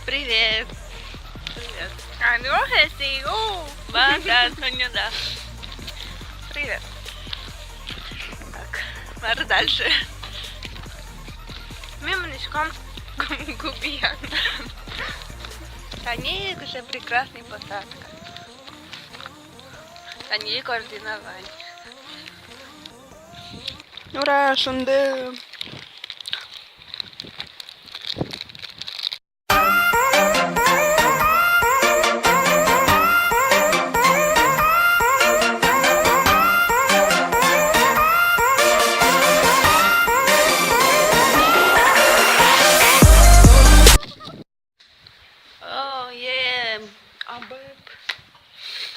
Привет. Привет. 안녕하세요. Да, Соня, да. Привет. Так, надо дальше. Мимничком губиян. Они уже прекрасный посадка. Они координование. Ура, шунды.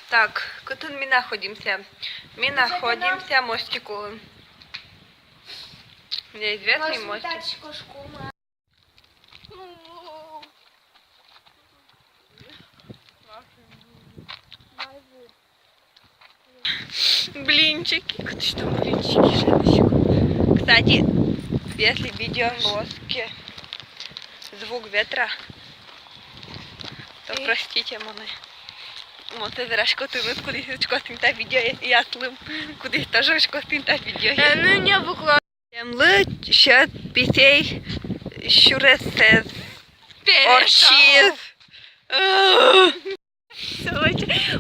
Так, тут мы находимся. Мы находимся в мостику. Неизвестный мостик. Блинчики. Что блинчики? Женщина. Кстати, если видео лоски, звук ветра, то простите мене. Можете зараз котинуть, кудись шкостинта відео, я слим, кудись теж шкостинта відео. Ну не викладаю. Темли ще пісей щуресез. Орчіз.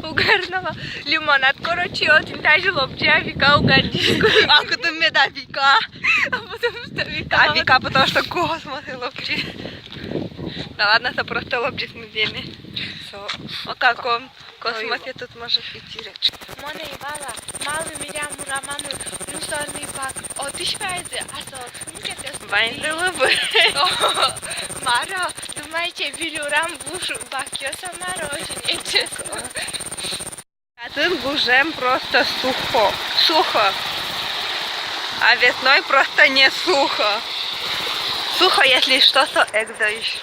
Угарного лимонад. Короче, очень даже лобча вика угадишку. А куди мне да віка? А потому что вика. А віка, потому что космос и лобчі. Да ладно, это просто лобчі с музеями. А как он? Космосе тут может идти речка. Моне Ивала, малый мирям мурамамы, мусорный бак. О, ты швайзе, а то сумке-то Вайнзелы бы. Маро, думаете, вилюрам бушу бакёса мороженое, честно. А тут гужем просто сухо. Сухо. А весной просто не сухо. Сухо, если что-то экзаиш.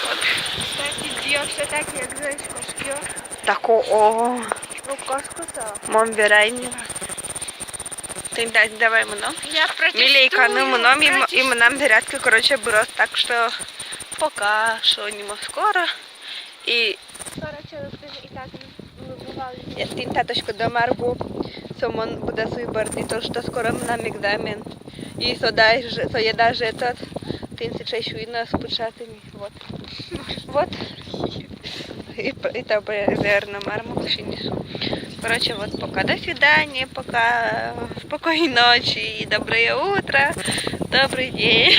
Вот. Кстати, Дио все так, як знаешь, кошкё. Такого. Ну, кошку-то. Мам, верайні. Ти давай мном. Я протестую. Милейка, ну мном и нам зарядка, короче, брос. Так что пока, что не скоро. И Короче, і так вибивали. если таточку до Маргу, сомон буде свій борди, то что скоро нам экзамен. И so je даже этот, ты сейчас видно спушатыми. Вот. Вот. И то, наверное, марму несу. Короче, вот пока. До свидания, пока. Спокойной ночи и доброе утро. Добрый день.